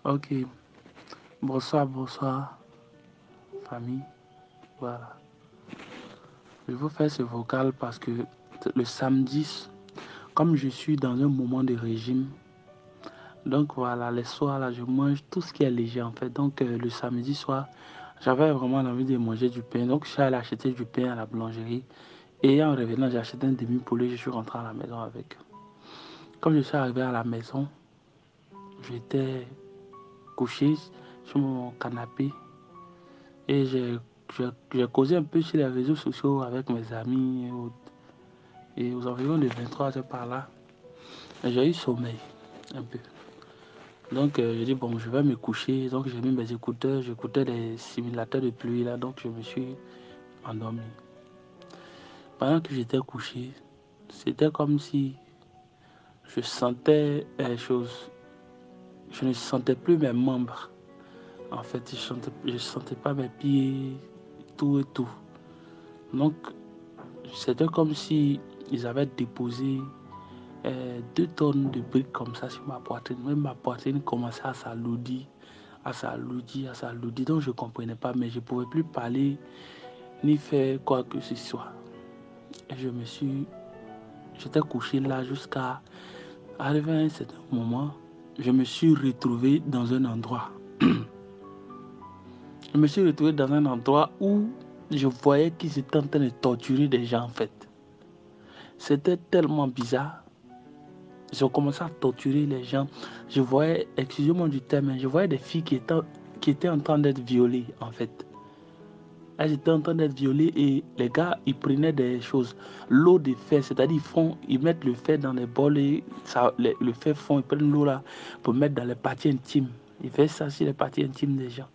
Ok, bonsoir, bonsoir, famille. Voilà. Je vous fais ce vocal parce que le samedi, comme je suis dans un moment de régime, donc voilà, les soirs là, je mange tout ce qui est léger en fait. Donc le samedi soir, j'avais vraiment envie de manger du pain. Donc je suis allé acheter du pain à la boulangerie. Et en revenant, j'ai acheté un demi-poulet, je suis rentré à la maison avec. Comme je suis arrivé à la maison, j'étais couché sur mon canapé et j'ai causé un peu sur les réseaux sociaux avec mes amis et autres. Et aux environs de 23 heures par là, j'ai eu sommeil un peu. Donc j'ai dit bon, je vais me coucher. Donc j'ai mis mes écouteurs, j'écoutais les simulateurs de pluie là, donc je me suis endormi. Pendant que j'étais couché, c'était comme si je sentais les choses. Je ne sentais plus mes membres. En fait, je sentais pas mes pieds, tout et tout. Donc c'était comme si ils avaient déposé 2 tonnes de briques comme ça sur ma poitrine. Même ma poitrine commençait à s'alourdir, à s'alourdir, à s'alourdir. Donc je ne comprenais pas, mais je ne pouvais plus parler ni faire quoi que ce soit. Et j'étais couché là jusqu'à arriver à un certain moment. Je me suis retrouvé dans un endroit. Je me suis retrouvé dans un endroit où je voyais qu'ils étaient en train de torturer des gens en fait. C'était tellement bizarre. Ils ont commencé à torturer les gens. Je voyais, excusez-moi du terme, mais je voyais des filles qui étaient en train d'être violées en fait. Elles étaient en train d'être violées et les gars, ils prenaient des choses. L'eau de fer, c'est-à-dire ils mettent le fer dans les bols et le fer fond, ils prennent l'eau là pour mettre dans les parties intimes. Ils faisaient ça sur les parties intimes des gens,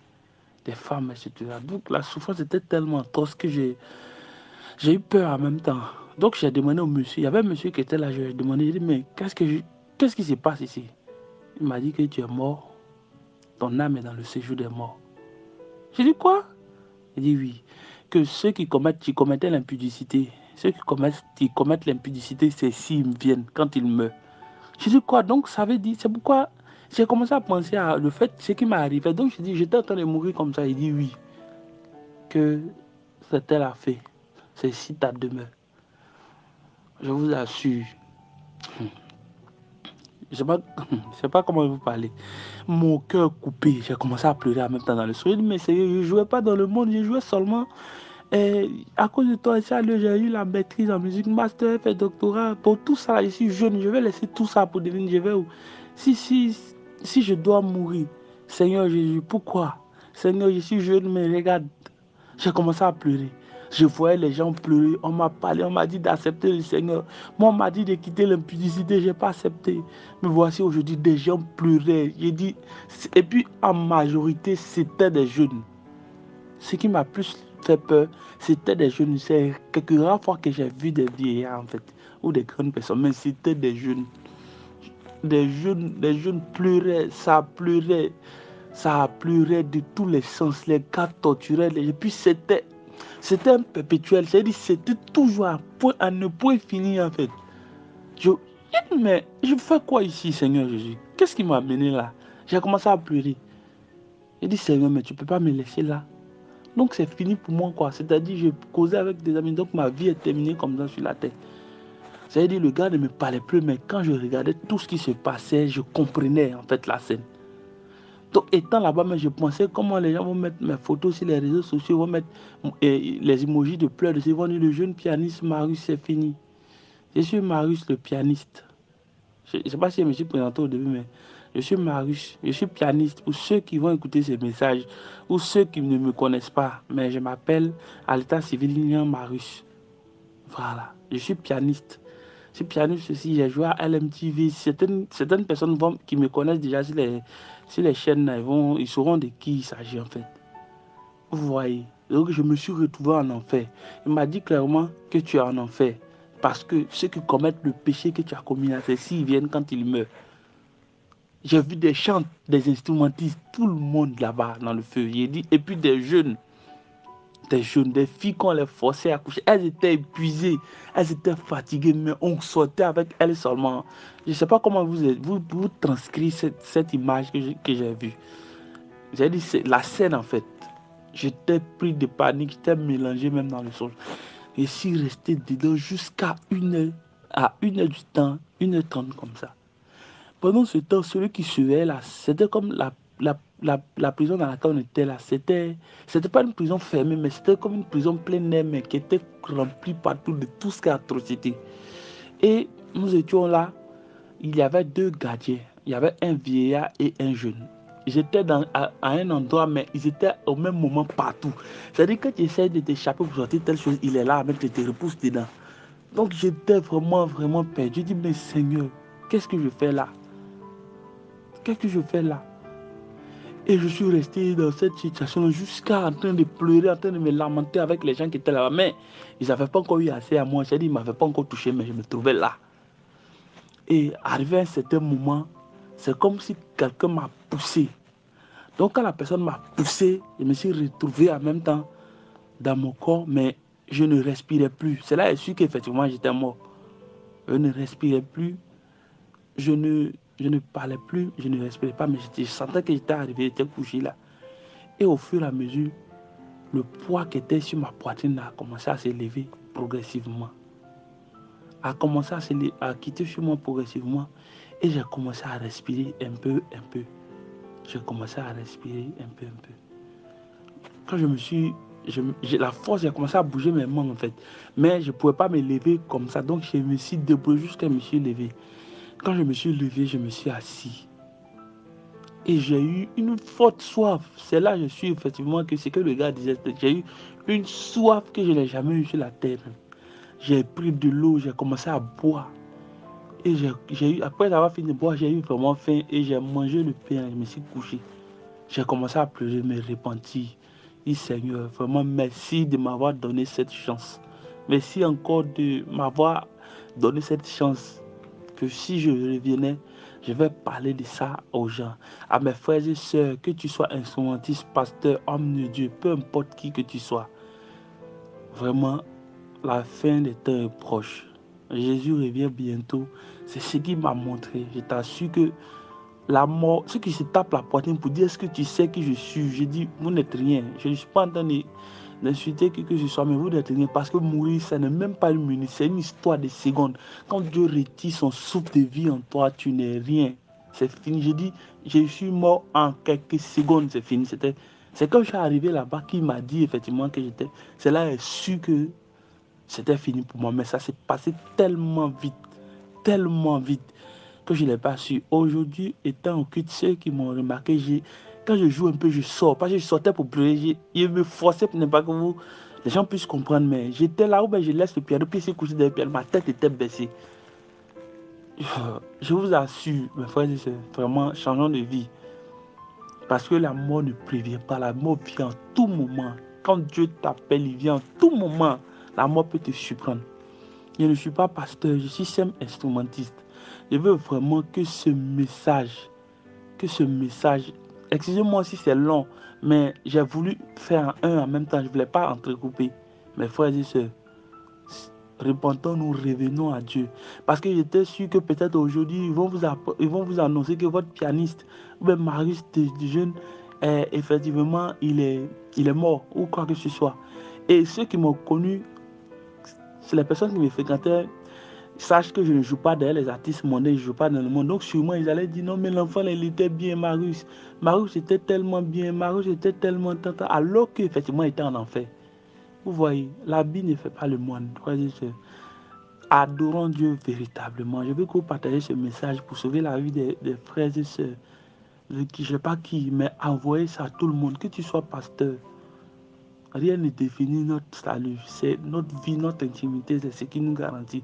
des femmes, etc. Donc la souffrance était tellement atroce que j'ai eu peur en même temps. Donc j'ai demandé au monsieur, il y avait un monsieur qui était là, je lui ai demandé, j'ai dit, mais qu'est-ce qui se passe ici? Il m'a dit que tu es mort, ton âme est dans le séjour des morts. J'ai dit quoi? Il dit oui. Que ceux qui commettaient l'impudicité, ceux qui commettent l'impudicité, c'est s'ils viennent, quand ils meurent. J'ai dit quoi? Donc ça veut dire, c'est pourquoi j'ai commencé à penser à le fait, ce qui m'est arrivé. Donc je dis, j'étais en train de mourir comme ça. Il dit oui, que c'était la fée. C'est ici ta demeure. Je vous assure. Je sais pas, je sais pas comment vous parler. Mon cœur coupé, j'ai commencé à pleurer en même temps dans le sourire. Mais sérieux, je ne jouais pas dans le monde, je jouais seulement. Et à cause de toi, j'ai eu la maîtrise en musique, master, fait doctorat. Pour tout ça, je suis jeune, je vais laisser tout ça pour devenir, je vais où? Si, si, si je dois mourir, Seigneur Jésus, pourquoi? Seigneur, je suis jeune, mais regarde, j'ai commencé à pleurer. Je voyais les gens pleurer. On m'a parlé, on m'a dit d'accepter le Seigneur. Moi, on m'a dit de quitter l'impudicité. Je n'ai pas accepté. Mais voici aujourd'hui, des gens pleuraient. J'ai dit, et puis en majorité, c'était des jeunes. Ce qui m'a plus fait peur, c'était des jeunes. C'est quelques rares fois que j'ai vu des vieillards, en fait, ou des grandes personnes. Mais c'était des jeunes. Des jeunes pleuraient, ça pleurait de tous les sens. Les gars torturaient. Et puis c'était un perpétuel. C'est-à-dire c'était toujours à ne point finir en fait. Je, mais je fais quoi ici, Seigneur Jésus? Qu'est-ce qui m'a amené là? J'ai commencé à pleurer. J'ai dit, Seigneur, mais tu ne peux pas me laisser là. Donc c'est fini pour moi quoi. C'est-à-dire je causais avec des amis. Donc ma vie est terminée comme ça sur la terre. C'est-à-dire le gars ne me parlait plus. Mais quand je regardais tout ce qui se passait, je comprenais en fait la scène. Donc, étant là-bas, mais je pensais comment les gens vont mettre mes photos sur les réseaux sociaux, vont mettre les emojis de pleurs. Ils vont dire le jeune pianiste Marius, c'est fini. Je suis Marius, le pianiste. Je ne sais pas si je me suis présenté au début, mais je suis Marius, je suis pianiste. Pour ceux qui vont écouter ces messages, ou ceux qui ne me connaissent pas, mais je m'appelle à l'état civil Lilian Marius. Voilà, je suis pianiste. Je suis pianiste aussi, j'ai joué à LMTV. Certaines personnes qui me connaissent déjà sur les chaînes, ils sauront de qui il s'agit en fait. Vous voyez. Donc je me suis retrouvé en enfer. Il m'a dit clairement que tu es en enfer. Parce que ceux qui commettent le péché que tu as commis là, c'est s'ils viennent quand ils meurent. J'ai vu des chants, des instrumentistes, tout le monde là-bas dans le feu. J'ai dit, et puis des jeunes des jeunes, des filles qu'on les forçait à coucher. Elles étaient épuisées, elles étaient fatiguées, mais on sortait avec elles seulement. Je ne sais pas comment vous transcrivez cette image que j'ai vue. J'ai dit, c'est la scène en fait. J'étais pris de panique, j'étais mélangé même dans le sol. Je suis resté dedans jusqu'à 1h, à 1h du temps, 1h30 comme ça. Pendant ce temps, celui qui surveillait là, c'était comme la prison dans laquelle on était là. C'était pas une prison fermée, mais c'était comme une prison pleine air, mais qui était remplie partout de tout ce qui est atrocité. Et nous étions là, il y avait 2 gardiens. Il y avait un vieillard et un jeune. J'étais à un endroit, mais ils étaient au même moment partout. C'est-à-dire que tu essaies de t'échapper pour sortir telle chose, il est là, même tu te repousses dedans. Donc j'étais vraiment, vraiment perdu. Je dis, mais Seigneur, qu'est-ce que je fais là? Qu'est-ce que je fais là? Et je suis resté dans cette situation jusqu'à en train de pleurer, en train de me lamenter avec les gens qui étaient là-bas. Mais ils n'avaient pas encore eu assez à moi. J'ai dit, ils ne m'avaient pas encore touché, mais je me trouvais là. Et arrivé à un certain moment, c'est comme si quelqu'un m'a poussé. Donc quand la personne m'a poussé, je me suis retrouvé en même temps dans mon corps, mais je ne respirais plus. C'est là que je suis qu'effectivement j'étais mort. Je ne respirais plus, je ne parlais plus, je ne respirais pas, mais je sentais que j'étais arrivé, j'étais couché là. Et au fur et à mesure, le poids qui était sur ma poitrine a commencé à s'élever progressivement. A commencé à quitter sur moi progressivement. Et j'ai commencé à respirer un peu. J'ai commencé à respirer un peu. Quand la force, j'ai commencé à bouger mes mains en fait. Mais je ne pouvais pas me lever comme ça. Donc je me suis débrouillé jusqu'à me suis levé. Quand je me suis levé, je me suis assis. Et j'ai eu une forte soif. C'est là que je suis effectivement que c'est que le gars disait. J'ai eu une soif que je n'ai jamais eue sur la terre. J'ai pris de l'eau, j'ai commencé à boire. Et après avoir fini de boire, j'ai eu vraiment faim et j'ai mangé le pain et je me suis couché. J'ai commencé à pleurer, me repentir. Et Seigneur, vraiment merci de m'avoir donné cette chance. Merci encore de m'avoir donné cette chance. Que si je revenais, je vais parler de ça aux gens, à mes frères et sœurs, que tu sois instrumentiste, pasteur, homme de Dieu, peu importe qui que tu sois. Vraiment, la fin des temps est proche. Jésus revient bientôt. C'est ce qu'il m'a montré. Je t'assure que la mort, ceux qui se tapent la poitrine pour dire est-ce que tu sais qui je suis, je dis vous n'êtes rien. Je ne suis pas en train d'insulter qui que ce soit, mais vous n'êtes rien. Parce que mourir, ça n'est même pas une minute, c'est une histoire de secondes. Quand Dieu retire son souffle de vie en toi, tu n'es rien. C'est fini. Je dis, je suis mort en quelques secondes, c'est fini. C'est quand je suis arrivé là-bas qu'il m'a dit effectivement que j'étais. C'est là que j'ai su que c'était fini pour moi. Mais ça s'est passé tellement vite que je ne l'ai pas su. Aujourd'hui, étant au culte, ceux qui m'ont remarqué, quand je joue un peu, je sors. Parce que je sortais pour pleurer. Je me forçais pour ne pas que les gens puissent comprendre. Mais j'étais là où ben, je laisse le piano, puis c'est couché dans le piano. Ma tête était baissée. Je vous assure, mes frères et sœurs, vraiment, changeons de vie. Parce que la mort ne prévient pas. La mort vient en tout moment. Quand Dieu t'appelle, il vient en tout moment. La mort peut te surprendre. Je ne suis pas pasteur, je suis simple instrumentiste. Je veux vraiment que ce message, excusez-moi si c'est long, mais j'ai voulu faire un en même temps, je ne voulais pas entrecouper. Mes frères et sœurs, repentons-nous, revenons à Dieu. Parce que j'étais sûr que peut-être aujourd'hui, ils vont vous annoncer que votre pianiste, ou bien Marius de jeune, effectivement, il est mort, ou quoi que ce soit. Et ceux qui m'ont connu, c'est les personnes qui me fréquentaient, sachent que je ne joue pas derrière les artistes mondains, je ne joue pas dans le monde. Donc sûrement ils allaient dire non mais l'enfant il était bien Marius. Marius était tellement bien, Marius était tellement tant, alors qu'effectivement il était en enfer. Vous voyez, l'habit ne fait pas le moine. Adorons Dieu véritablement. Je veux que vous partagez ce message pour sauver la vie des frères et sœurs. Je ne sais pas qui, mais envoyez ça à tout le monde, que tu sois pasteur. Rien ne définit notre salut. C'est notre vie, notre intimité, c'est ce qui nous garantit.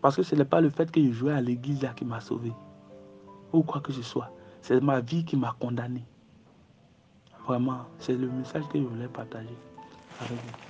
Parce que ce n'est pas le fait que je jouais à l'église là qui m'a sauvé. Ou quoi que ce soit. C'est ma vie qui m'a condamné. Vraiment, c'est le message que je voulais partager avec vous.